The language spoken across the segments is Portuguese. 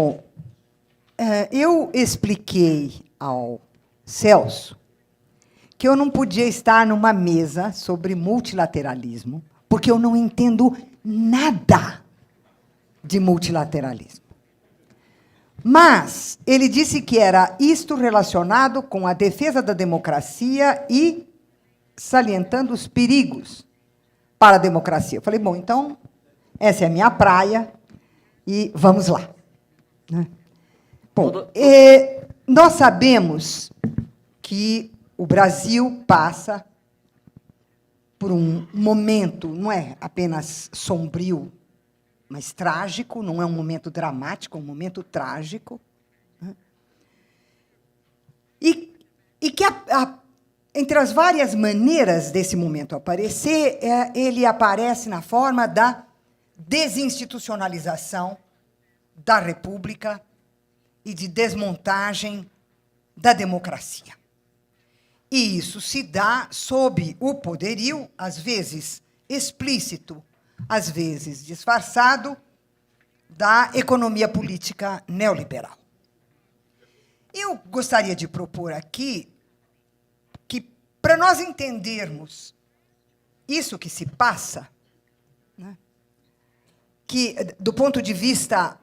Bom, eu expliquei ao Celso que eu não podia estar numa mesa sobre multilateralismo, porque eu não entendo nada de multilateralismo. Mas ele disse que era isto relacionado com a defesa da democracia e salientando os perigos para a democracia. Eu falei, bom, então, essa é a minha praia e vamos lá. Bom, nós sabemos que o Brasil passa por um momento, não é apenas sombrio, mas trágico, não é um momento dramático, é um momento trágico. E que, entre as várias maneiras desse momento aparecer, ele aparece na forma da desinstitucionalização da República e de desmontagem da democracia. E isso se dá sob o poderio, às vezes explícito, às vezes disfarçado, da economia política neoliberal. Eu gostaria de propor aqui que, para nós entendermos isso que se passa, né, que, do ponto de vista,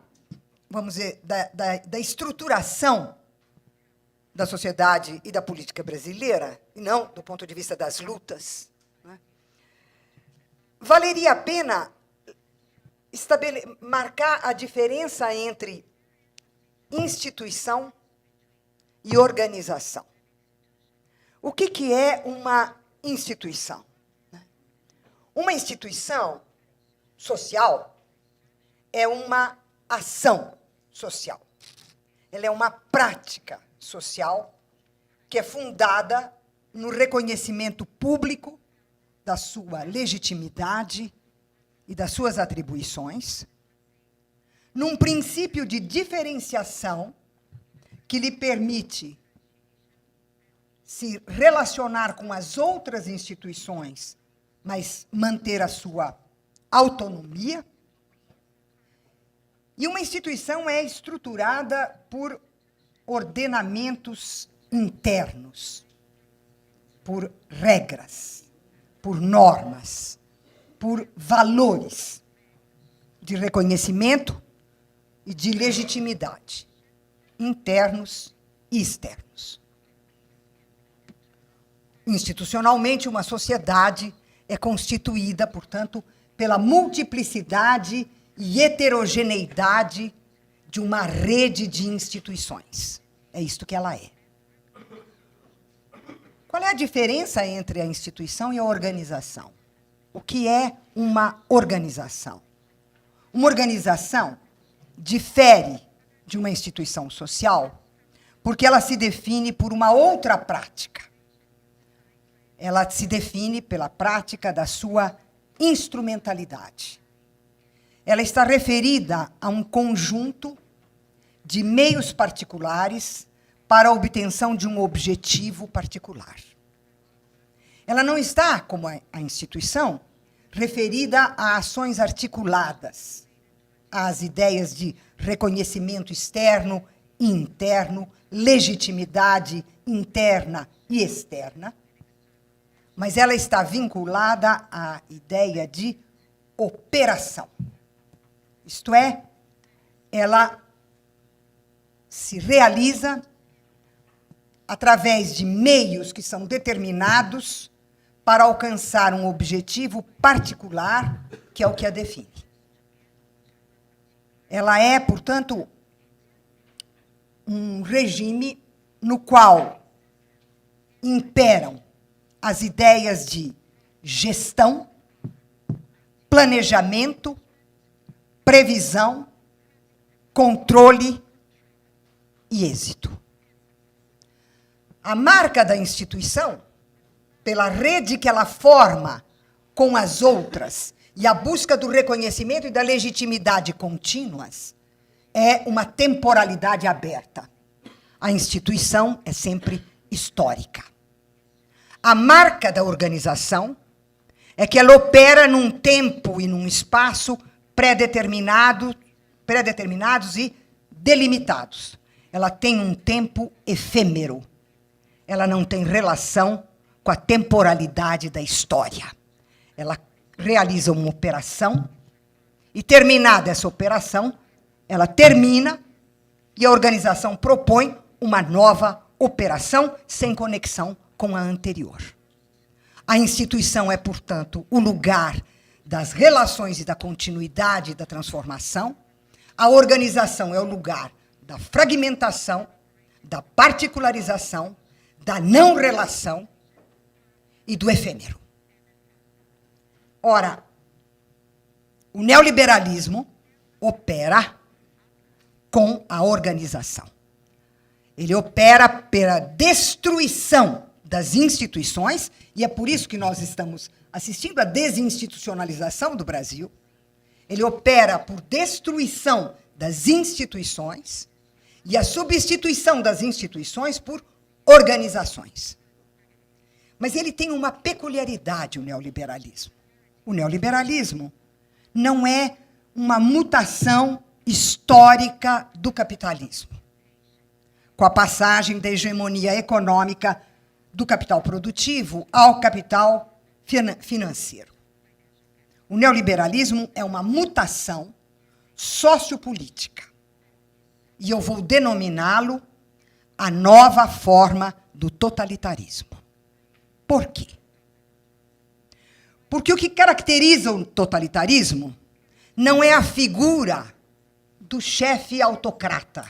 vamos dizer, da estruturação da sociedade e da política brasileira, e não do ponto de vista das lutas, né, valeria a pena marcar a diferença entre instituição e organização. O que é uma instituição? Uma instituição social é uma ação social. Ela é uma prática social que é fundada no reconhecimento público da sua legitimidade e das suas atribuições, num princípio de diferenciação que lhe permite se relacionar com as outras instituições, mas manter a sua autonomia. E uma instituição é estruturada por ordenamentos internos, por regras, por normas, por valores de reconhecimento e de legitimidade, internos e externos. Institucionalmente, uma sociedade é constituída, portanto, pela multiplicidade e heterogeneidade de uma rede de instituições. É isto que ela é. Qual é a diferença entre a instituição e a organização? O que é uma organização? Uma organização difere de uma instituição social porque ela se define por uma outra prática. Ela se define pela prática da sua instrumentalidade. Ela está referida a um conjunto de meios particulares para a obtenção de um objetivo particular. Ela não está, como a instituição, referida a ações articuladas, às ideias de reconhecimento externo e interno, legitimidade interna e externa, mas ela está vinculada à ideia de operação. Isto é, ela se realiza através de meios que são determinados para alcançar um objetivo particular, que é o que a define. Ela é, portanto, um regime no qual imperam as ideias de gestão, planejamento, previsão, controle e êxito. A marca da instituição, pela rede que ela forma com as outras e a busca do reconhecimento e da legitimidade contínuas, é uma temporalidade aberta. A instituição é sempre histórica. A marca da organização é que ela opera num tempo e num espaço pré-determinados e delimitados. Ela tem um tempo efêmero. Ela não tem relação com a temporalidade da história. Ela realiza uma operação e, terminada essa operação, ela termina e a organização propõe uma nova operação sem conexão com a anterior. A instituição é, portanto, o lugar das relações e da continuidade da transformação. A organização é o lugar da fragmentação, da particularização, da não-relação e do efêmero. Ora, o neoliberalismo opera com a organização. Ele opera pela destruição das instituições, e é por isso que nós estamos assistindo à desinstitucionalização do Brasil. Ele opera por destruição das instituições e a substituição das instituições por organizações. Mas ele tem uma peculiaridade, o neoliberalismo. O neoliberalismo não é uma mutação histórica do capitalismo, com a passagem da hegemonia econômica do capital produtivo ao capital financeiro. O neoliberalismo é uma mutação sociopolítica. E eu vou denominá-lo a nova forma do totalitarismo. Por quê? Porque o que caracteriza o totalitarismo não é a figura do chefe autocrata,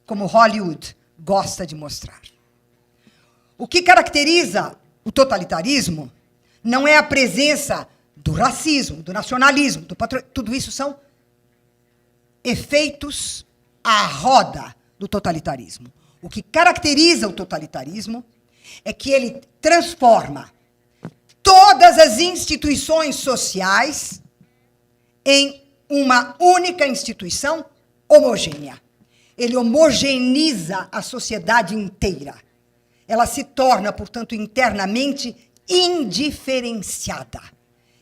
como Hollywood gosta de mostrar. O que caracteriza o totalitarismo não é a presença do racismo, do nacionalismo, tudo isso são efeitos à roda do totalitarismo. O que caracteriza o totalitarismo é que ele transforma todas as instituições sociais em uma única instituição homogênea. Ele homogeneiza a sociedade inteira. Ela se torna, portanto, internamente indiferenciada.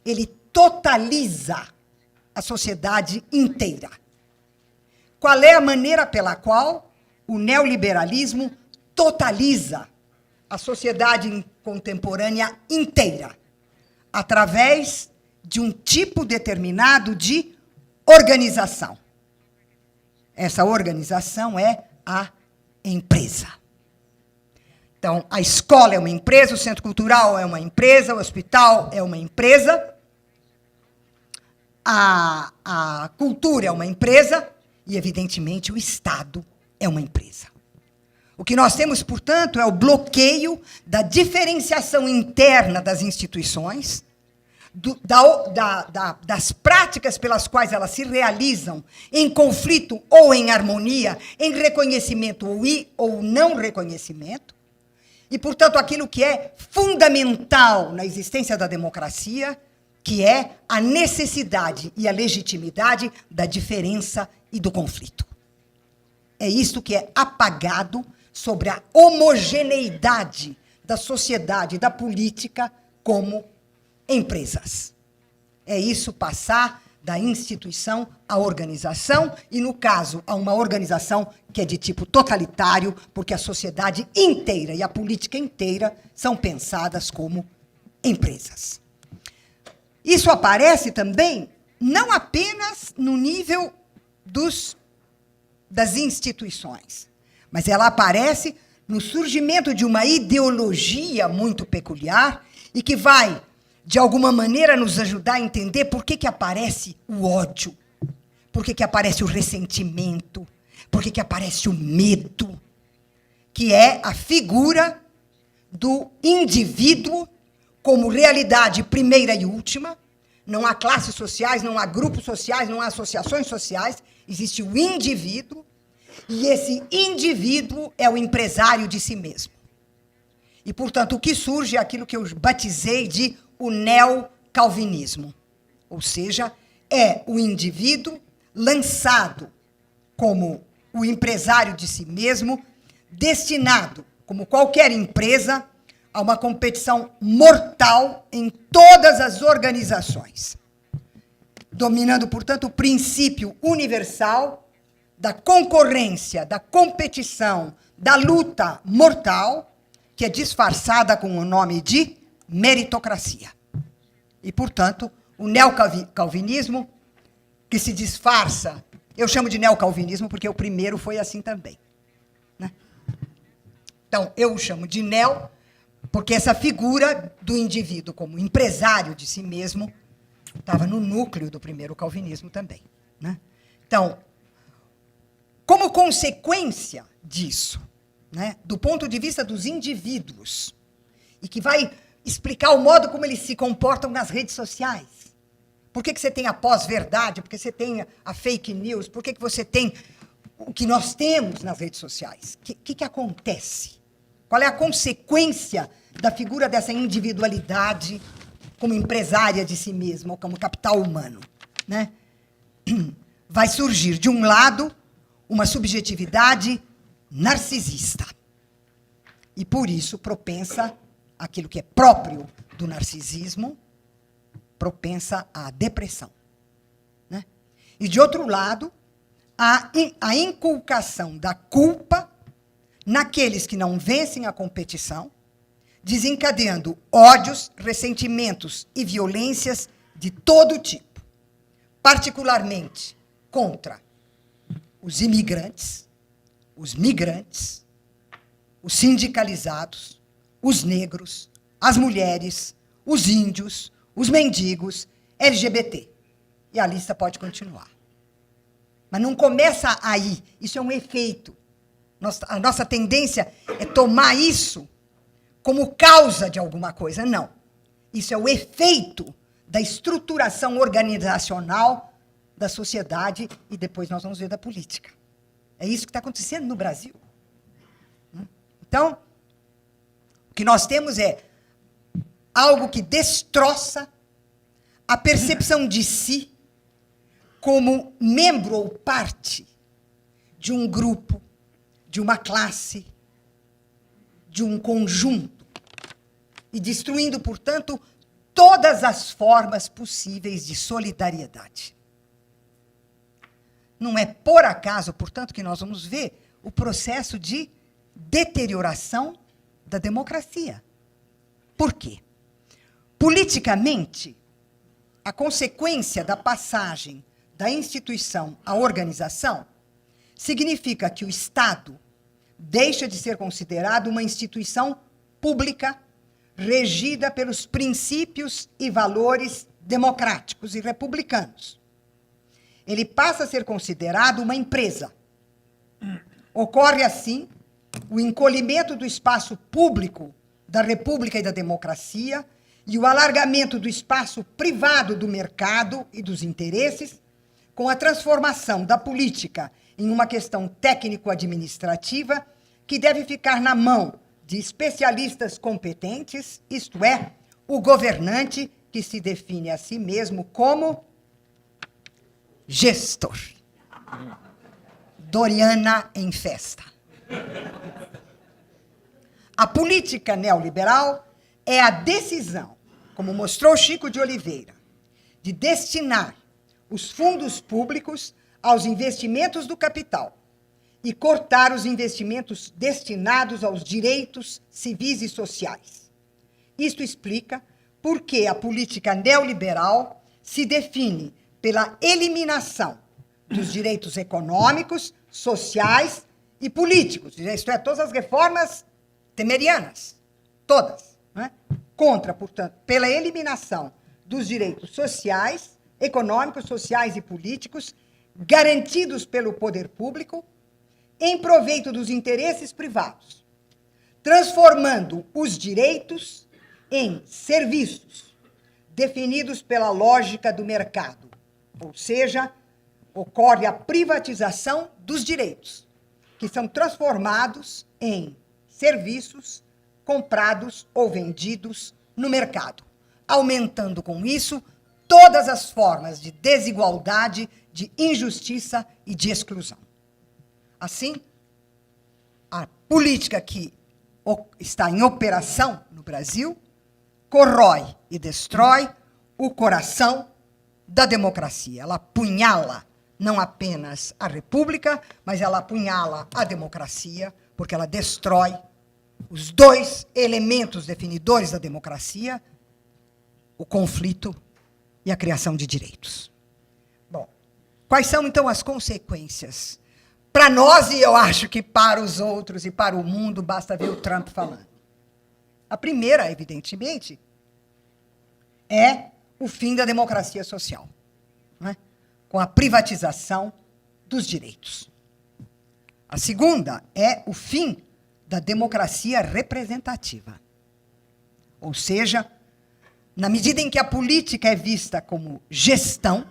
Ele totaliza a sociedade inteira. Qual é a maneira pela qual o neoliberalismo totaliza a sociedade contemporânea inteira? Através de um tipo determinado de organização. Essa organização é a empresa. Então, a escola é uma empresa, o centro cultural é uma empresa, o hospital é uma empresa, a cultura é uma empresa e, evidentemente, o Estado é uma empresa. O que nós temos, portanto, é o bloqueio da diferenciação interna das instituições, das práticas pelas quais elas se realizam em conflito ou em harmonia, em reconhecimento ou não reconhecimento, e, portanto, aquilo que é fundamental na existência da democracia, que é a necessidade e a legitimidade da diferença e do conflito. É isto que é apagado sobre a homogeneidade da sociedade e da política como empresas. É isso passar da instituição à organização, e, no caso, a uma organização que é de tipo totalitário, porque a sociedade inteira e a política inteira são pensadas como empresas. Isso aparece também não apenas no nível das instituições, mas ela aparece no surgimento de uma ideologia muito peculiar e que vai, de alguma maneira, nos ajudar a entender por que aparece o ódio, por que aparece o ressentimento, por que aparece o medo, que é a figura do indivíduo como realidade primeira e última. Não há classes sociais, não há grupos sociais, não há associações sociais, existe o indivíduo, e esse indivíduo é o empresário de si mesmo. E, portanto, o que surge é aquilo que eu batizei de o neocalvinismo, ou seja, é o indivíduo lançado como o empresário de si mesmo, destinado, como qualquer empresa, a uma competição mortal em todas as organizações, dominando, portanto, o princípio universal da concorrência, da competição, da luta mortal, que é disfarçada com o nome de meritocracia. E, portanto, o neocalvinismo, que se disfarça, eu chamo de neocalvinismo porque o primeiro foi assim também. Né? Então, eu o chamo de neo, porque essa figura do indivíduo como empresário de si mesmo estava no núcleo do primeiro calvinismo também. Né? Então, como consequência disso, né, do ponto de vista dos indivíduos, e que vai explicar o modo como eles se comportam nas redes sociais. Por que você tem a pós-verdade? Por que você tem a fake news? Por que você tem o que nós temos nas redes sociais? O que acontece? Qual é a consequência da figura dessa individualidade como empresária de si mesma, ou como capital humano? Né? Vai surgir, de um lado, uma subjetividade narcisista. E, por isso, propensa àquilo que é próprio do narcisismo, propensa à depressão. Né? E, de outro lado, a inculcação da culpa naqueles que não vencem a competição, desencadeando ódios, ressentimentos e violências de todo tipo, particularmente contra os imigrantes, os migrantes, os sindicalizados, os negros, as mulheres, os índios, os mendigos, LGBT. E a lista pode continuar. Mas não começa aí. Isso é um efeito. A nossa tendência é tomar isso como causa de alguma coisa. Não. Isso é o efeito da estruturação organizacional da sociedade e depois nós vamos ver da política. É isso que está acontecendo no Brasil. Então, o que nós temos é algo que destroça a percepção de si como membro ou parte de um grupo, de uma classe, de um conjunto, e destruindo, portanto, todas as formas possíveis de solidariedade. Não é por acaso, portanto, que nós vamos ver o processo de deterioração da democracia. Por quê? Politicamente, a consequência da passagem da instituição à organização significa que o Estado deixa de ser considerado uma instituição pública regida pelos princípios e valores democráticos e republicanos. Ele passa a ser considerado uma empresa. Ocorre, assim, o encolhimento do espaço público da República e da democracia e o alargamento do espaço privado do mercado e dos interesses, com a transformação da política em uma questão técnico-administrativa que deve ficar na mão de especialistas competentes, isto é, o governante que se define a si mesmo como gestor. Doriana em festa. A política neoliberal é a decisão, como mostrou Chico de Oliveira, de destinar os fundos públicos aos investimentos do capital e cortar os investimentos destinados aos direitos civis e sociais. Isto explica por que a política neoliberal se define pela eliminação dos direitos econômicos, sociais e políticos, isto é, todas as reformas temerianas, todas, né? Contra, portanto, pela eliminação dos direitos sociais, econômicos, sociais e políticos garantidos pelo poder público em proveito dos interesses privados, transformando os direitos em serviços definidos pela lógica do mercado, ou seja, ocorre a privatização dos direitos, que são transformados em serviços comprados ou vendidos no mercado, aumentando com isso todas as formas de desigualdade, de injustiça e de exclusão. Assim, a política que está em operação no Brasil corrói e destrói o coração da democracia. Ela apunhala não apenas a república, mas ela apunhala a democracia, porque ela destrói os dois elementos definidores da democracia, o conflito e a criação de direitos. Bom, quais são, então, as consequências? Para nós, e eu acho que para os outros e para o mundo, basta ver o Trump falando. A primeira, evidentemente, é o fim da democracia social, né? Com a privatização dos direitos. A segunda é o fim da democracia representativa. Ou seja, na medida em que a política é vista como gestão,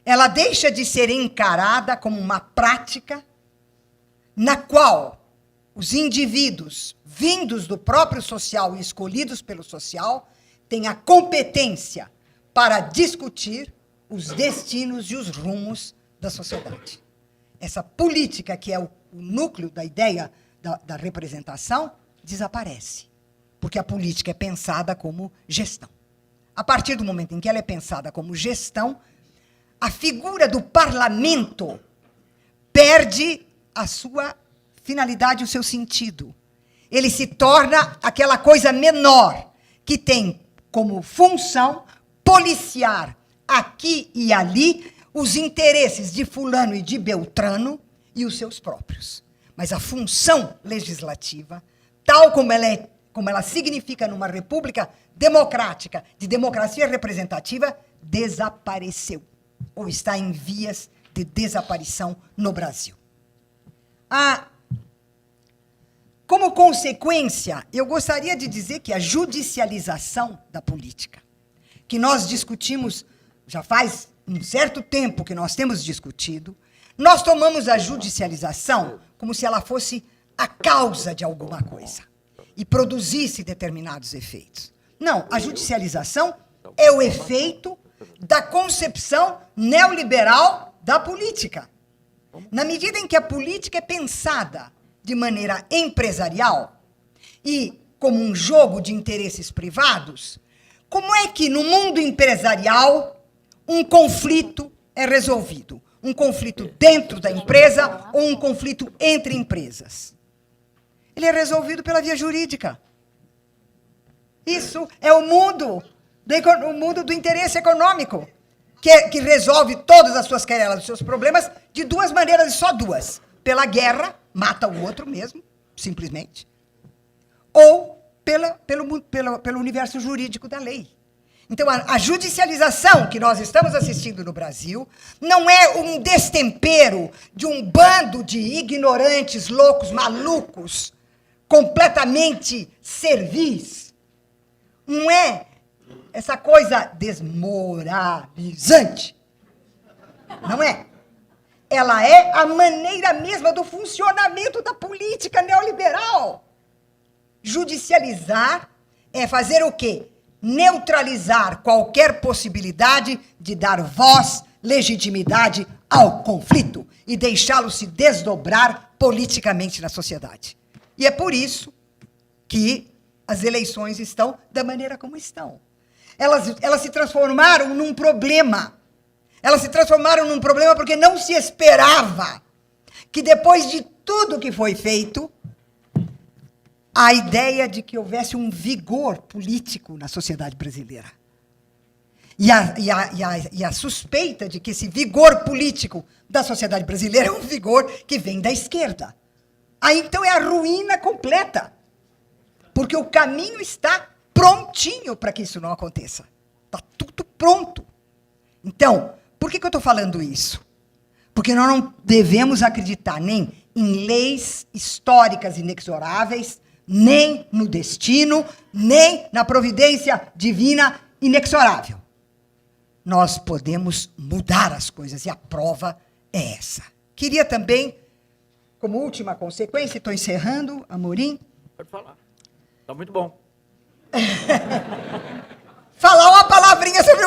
ela deixa de ser encarada como uma prática na qual os indivíduos, vindos do próprio social e escolhidos pelo social, têm a competência para discutir os destinos e os rumos da sociedade. Essa política, que é o núcleo da ideia da representação, desaparece, porque a política é pensada como gestão. A partir do momento em que ela é pensada como gestão, a figura do parlamento perde a sua finalidade, o seu sentido. Ele se torna aquela coisa menor que tem como função policiar aqui e ali os interesses de fulano e de Beltrano e os seus próprios. Mas a função legislativa, tal como ela significa numa república democrática, de democracia representativa, desapareceu, ou está em vias de desaparição no Brasil. Como consequência, eu gostaria de dizer que a judicialização da política, que nós discutimos, já faz um certo tempo que nós temos discutido, nós tomamos a judicialização como se ela fosse a causa de alguma coisa e produzisse determinados efeitos. Não, a judicialização é o efeito da concepção neoliberal da política. Na medida em que a política é pensada de maneira empresarial e como um jogo de interesses privados, como é que no mundo empresarial um conflito é resolvido? Um conflito dentro da empresa ou um conflito entre empresas? Ele é resolvido pela via jurídica. Isso é o mundo do interesse econômico, que resolve todas as suas querelas, os seus problemas, de duas maneiras, e só duas. Pela guerra, mata o outro mesmo, simplesmente, ou pelo universo jurídico da lei. Então, a judicialização que nós estamos assistindo no Brasil não é um destempero de um bando de ignorantes, loucos, malucos, completamente servis. Não é essa coisa desmoralizante. Não é. Ela é a maneira mesma do funcionamento da política neoliberal. Judicializar é fazer o quê? Neutralizar qualquer possibilidade de dar voz, legitimidade ao conflito e deixá-lo se desdobrar politicamente na sociedade. E é por isso que as eleições estão da maneira como estão. Elas se transformaram num problema. Elas se transformaram num problema porque não se esperava que, depois de tudo que foi feito, a ideia de que houvesse um vigor político na sociedade brasileira. E a suspeita de que esse vigor político da sociedade brasileira é um vigor que vem da esquerda. Aí, então, é a ruína completa. Porque o caminho está prontinho para que isso não aconteça. Está tudo pronto. Então, por que eu estou falando isso? Porque nós não devemos acreditar nem em leis históricas inexoráveis, nem no destino, nem na providência divina inexorável. Nós podemos mudar as coisas, e a prova é essa. Queria também, como última consequência, estou encerrando, Amorim. Pode falar. Está muito bom. Falar uma palavrinha sobre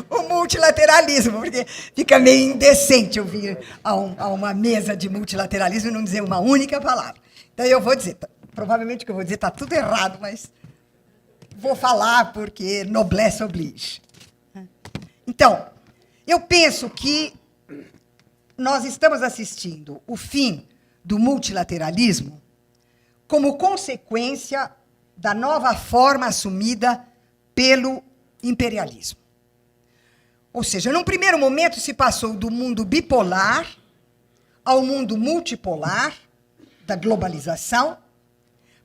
o multilateralismo, porque fica meio indecente eu vir a uma mesa de multilateralismo e não dizer uma única palavra. Então, eu vou dizer, provavelmente o que eu vou dizer está tudo errado, mas vou falar porque noblesse oblige. Então, eu penso que nós estamos assistindo o fim do multilateralismo como consequência da nova forma assumida pelo imperialismo. Ou seja, num primeiro momento se passou do mundo bipolar ao mundo multipolar, da globalização,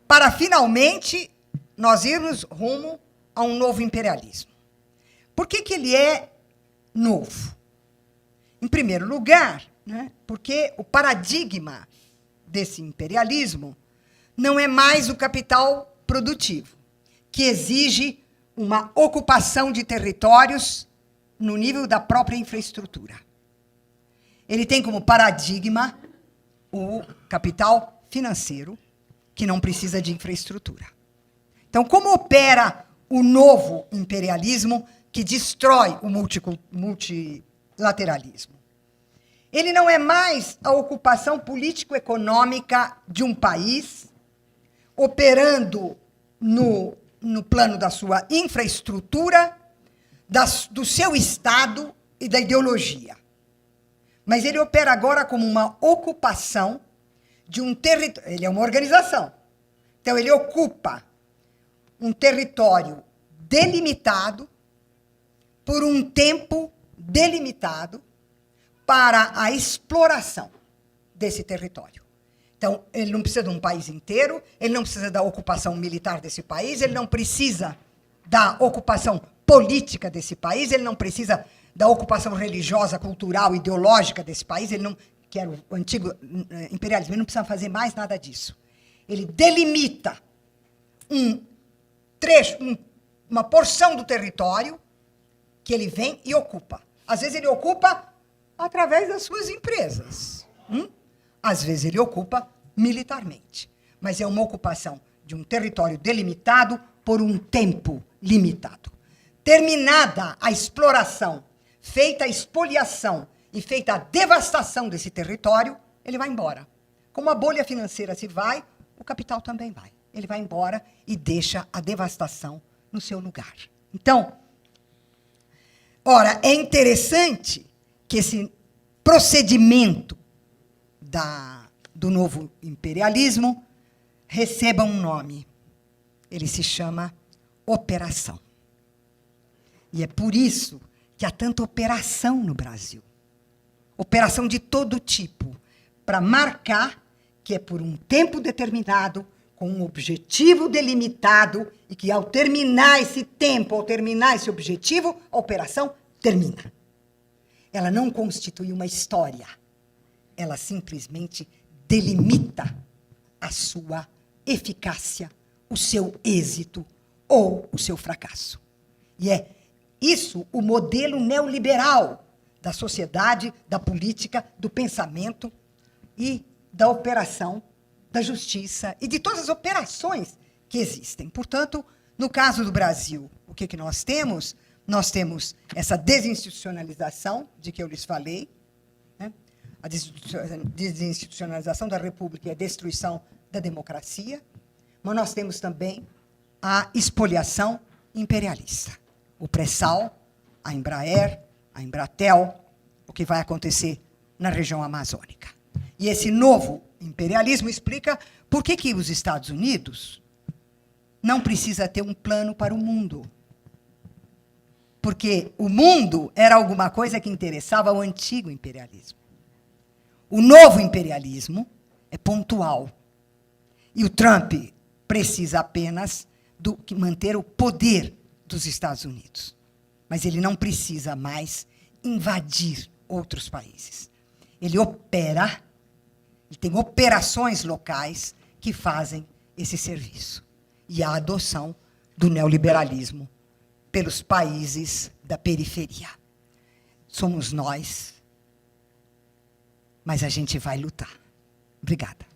para finalmente nós irmos rumo a um novo imperialismo. Por que ele é novo? Em primeiro lugar, né, porque o paradigma desse imperialismo não é mais o capital produtivo, que exige uma ocupação de territórios no nível da própria infraestrutura. Ele tem como paradigma o capital financeiro, que não precisa de infraestrutura. Então, como opera o novo imperialismo que destrói o multilateralismo? Ele não é mais a ocupação político-econômica de um país, operando no plano da sua infraestrutura, do seu Estado e da ideologia. Mas ele opera agora como uma ocupação de um território. Ele é uma organização. Então, ele ocupa um território delimitado por um tempo delimitado para a exploração desse território. Então, ele não precisa de um país inteiro, ele não precisa da ocupação militar desse país, ele não precisa da ocupação política desse país, ele não precisa da ocupação religiosa, cultural, ideológica desse país, ele não, que era o antigo imperialismo, ele não precisa fazer mais nada disso. Ele delimita um trecho, uma porção do território que ele vem e ocupa. Às vezes ele ocupa através das suas empresas. Às vezes ele ocupa militarmente. Mas é uma ocupação de um território delimitado por um tempo limitado. Terminada a exploração, feita a expoliação e feita a devastação desse território, ele vai embora. Como a bolha financeira se vai, o capital também vai. Ele vai embora e deixa a devastação no seu lugar. Então, ora, é interessante que esse procedimento do novo imperialismo receba um nome. Ele se chama operação. E é por isso que há tanta operação no Brasil. Operação de todo tipo, para marcar que é por um tempo determinado, com um objetivo delimitado, e que ao terminar esse tempo, ao terminar esse objetivo, a operação termina. Ela não constitui uma história. Ela simplesmente delimita a sua eficácia, o seu êxito ou o seu fracasso. E é isso o modelo neoliberal da sociedade, da política, do pensamento e da operação da justiça e de todas as operações que existem. Portanto, no caso do Brasil, o que nós temos? Nós temos essa desinstitucionalização de que eu lhes falei, né? A desinstitucionalização da República e a destruição da democracia, mas nós temos também a expoliação imperialista. O pré-sal, a Embraer, a Embratel, o que vai acontecer na região amazônica. E esse novo imperialismo explica por que os Estados Unidos não precisa ter um plano para o mundo. Porque o mundo era alguma coisa que interessava ao antigo imperialismo. O novo imperialismo é pontual. E o Trump precisa apenas manter o poder dos Estados Unidos. Mas ele não precisa mais invadir outros países. Ele opera, ele tem operações locais que fazem esse serviço. E a adoção do neoliberalismo pelos países da periferia. Somos nós, mas a gente vai lutar. Obrigada.